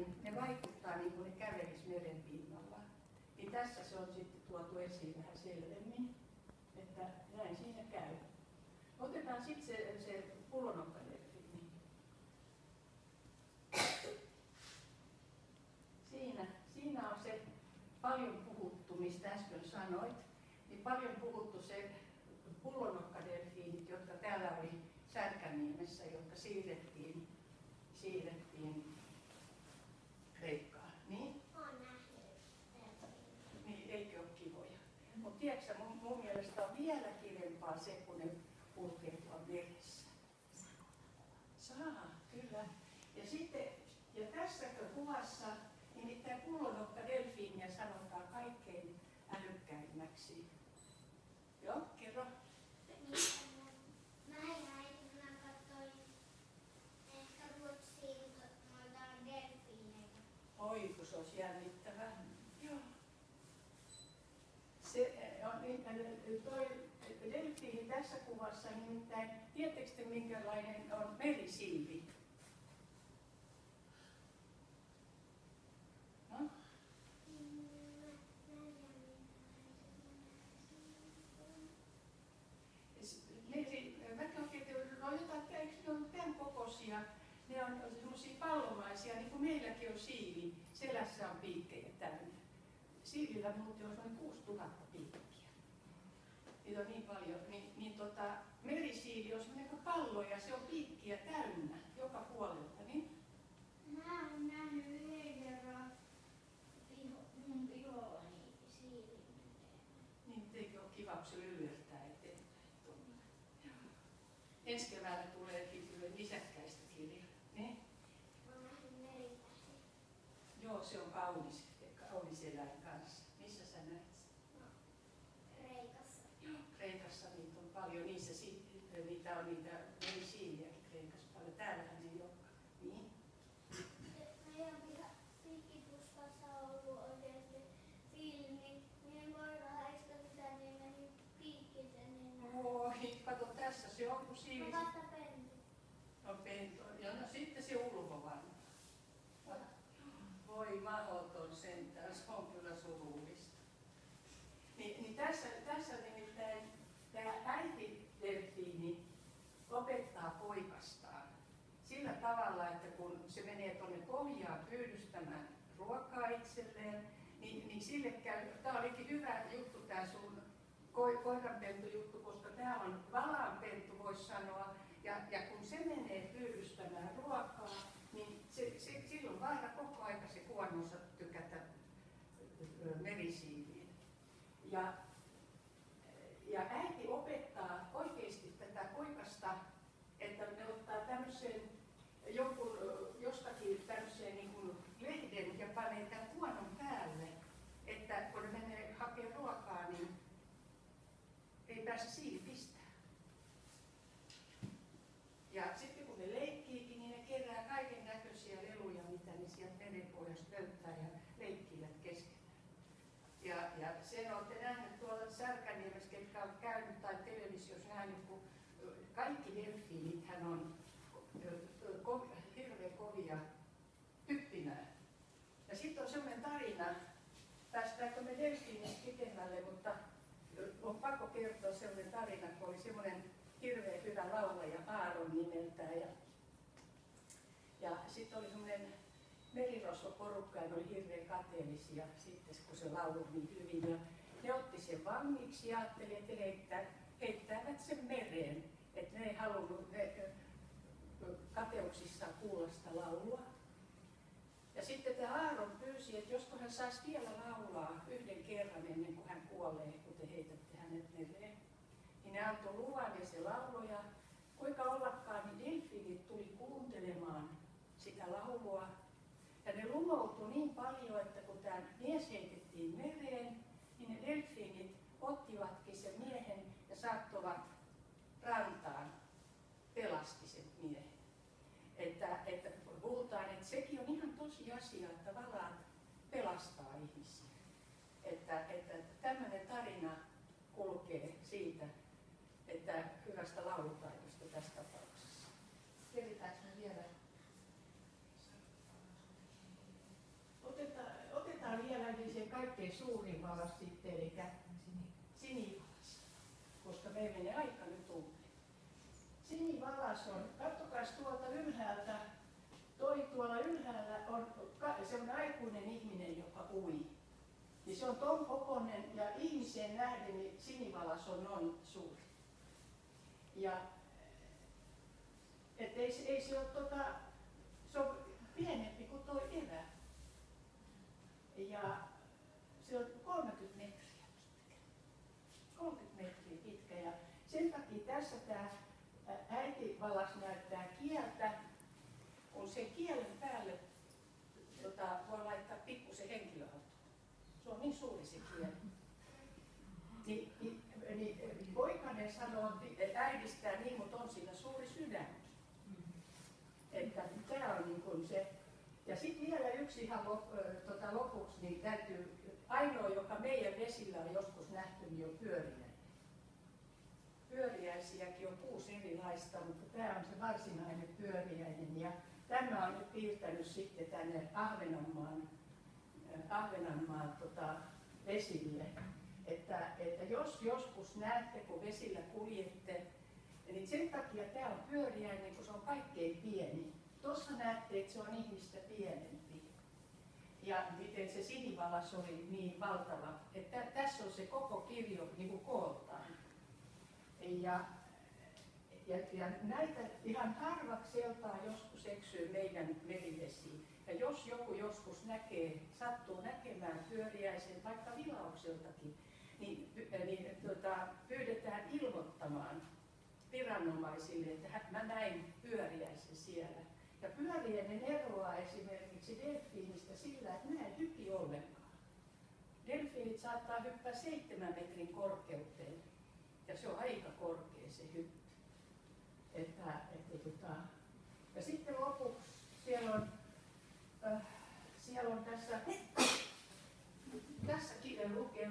niin ne vaikuttaa niin kuin ne kävelis meren pinnalla. Niin tässä se on sitten tuotu esiin vähän selvemmin, että näin siinä käy. Otetaan sitten se pullonokkadelfiini. Siinä on se paljon puhuttu, mistä äsken sanoit, niin paljon puhuttu se pullonokkadelfiinit, jotka täällä oli Särkänniemessä, jotka siirrettiin Kreikkaan. Niin? Olen nähnyt. Niin, eikö ole kivoja? Mutta tiedätkö, mun mielestä on vielä kivempaa se, kun ne kulkee tuolla meressä. Saa, kyllä. Ja sitten, ja tässä kuvassa, nimittäin pullonokkadelfiinia sanotaan kaikkein älykkäimmäksi. Joo, kerro. Mä katsoin ehkä Ruotsiin noita delfiineitä. Oi, kun se olisi jännittävää. Joo. Se on toi delfiini tässä kuvassa, nimittäin tiedättekö te minkälainen on merisilvi? No? Eikö ne ole tämän kokoisia? Ne on semmoisia pallomaisia, niin kuin meilläkin on siivi. Selässä on piikkejä täynnä. Siivillä muuten on noin 6000 piikkiä. Niitä on niin paljon. Merisiivi on semmoinen kuin pallo ja se on piikkiä täynnä joka puolelta. Niin? Mä oon nähnyt yhden kerran mun pihollani siivin. Niin, eikö ole kiva, kun se lylyertää eteenpäin. Ensi keväänä tulee lisäkkäistä kirjaa. Niin? Mä oon nähnyt meritähtiä. Joo, se on kaunis eläin kanssa. Missä sä näet? No, Kreikassa. Joo, Kreikassa niitä on paljon. Niitä on niitä merisiiliäkin Kreikassa paljon. Täällähän ei olekaan. Niin? Meidän piikkipuskassa on ollut oikein se filmi. Minä koira häistä sitä, niin meni piikki sen enää. Oi, kato tässä se on kun siivi. Mä vasta pentu. No pentu. Ja no sitten se ulvovan. Voi mahoton sentään, se on kyllä surullista. Niin tässä nimittäin tämä äiti-delfiini opettaa poikastaan sillä tavalla, että kun se menee tuonne pohjaan pyydystämään ruokaa itselleen, niin sille käy, tämä olikin hyvä juttu tämä sun koiranpentu-juttu, koska tämä on valaanpentu, voisi sanoa, ja kun se menee pyydystämään ruokaa, niin silloin vaara koko aika se kuononsa tykätä merisiiviin. Ja äiti opettaa oikeasti tätä poikasta, että ne ottaa tämmöisen jostakin tämmöisen niin kuin lehden ja panee tämän kuonon päälle, että kun ne menee hakemaan ruokaa, niin ei pääse siivi pistää. Ja sitten kun ne leikkiikin, niin ne kerää kaiken näköisiä leluja, mitä ne sieltä merenpohjasta löytää ja leikkivät keskenään. Ja sen olette nähneet tuolla Särkänniemessä, ketkä on käynyt tai televisiossa nähnyt, kun kaikki delfiinithän on hirveän kovia hyppimään. Ja sitten on sellainen tarina, päästäänkö me delfiinistä pitemmälle, mutta on pakko kertoa sellainen tarina, kun oli semmoinen hirveän hyvä laulaja Aaron nimeltään. Ja sitten oli semmoinen merirosvoporukka ja ne oli hirveän kateellisia sitten, kun se lauloi niin hyvin. Ja ne otti sen vangiksi ja ajatteli, että heittävät sen mereen. Että ne ei halunnut kateuksissaan kuulla sitä laulua. Ja sitten tämä Aaron pyysi, että josko hän saisi vielä laulaa yhden kerran ennen kuin hän kuolee, kun te heitätte hänet mereen. Niin ne antoi luvan ja se lauloi. Ja kuinka ollakaan, niin delfiinit tuli kuuntelemaan sitä laulua. Ja ne lumoutui niin paljon, että kun tämä mies heitettiin mereen, niin ne delfiinit ottivatkin sen miehen ja saattoivat rantaan, pelasti sen miehen. Että puhutaan, että sekin on ihan tosi asia, että valaat pelastaa ihmisiä. Että tämmöinen tarina kulkee siitä, että hyvästä laulutaidosta tässä tapauksessa. Tiedetäänkö me vielä? kaikkein suurin valas sitten, eli sinivalas, koska me ei mene aika nyt umpeen. Sinivalas on, katsokaa tuolta ylhäältä, tuolla ylhäällä on sellainen aikuinen ihminen, joka ui. Niin se on ton kokoinen ja ihmiseen nähden niin sinivalas on noin suuri. Ja ei se ole se on pienempi kuin tuo evä. Ja se on 30 metriä. 30 metriä pitkä. Ja sen takia tässä tämä äitivalas näyttää kieltä, kun sen kielen päälle voi laittaa pikkusen henkilöautoa. Se on niin suuri se kieli. Niin poikainen sanoo äidistään niin, mutta on siinä suuri sydänkin. Että tämä on niin kuin se. Ja sitten vielä yksi ihan lopuksi, niin täytyy, ainoa joka meidän vesillä on joskus nähty, niin on pyöriäinen. Pyöriäisiäkin on 6 erilaista, mutta tämä on se varsinainen pyöriäinen. Ja tämä on nyt piirtänyt sitten tänne Ahvenanmaan vesille. Että jos joskus näette, kun vesillä kuljette, niin sen takia tämä on pyöriäinen, kun se on kaikkein pieni. Tuossa näette, että se on ihmistä pienempi. Ja miten se sinivalas oli niin valtava, että tässä on se koko kirjo niin kuin kooltaan. Ja näitä ihan harvakseltaan joskus eksyy meidän merivesiin. Ja jos joku joskus sattuu näkemään pyöriäisen vaikka vilaukseltakin, niin pyydetään ilmoittamaan viranomaisille, että mä näin pyöriäisen siellä. Ja pyöriäinen eroaa esimerkiksi delfiinistä sillä, että mä en hypi ollenkaan. Delfiinit saattaa hyppää 7 metrin korkeuteen. Ja se on aika korkea se hyppy. Ja sitten lopuksi siellä on tässä lukee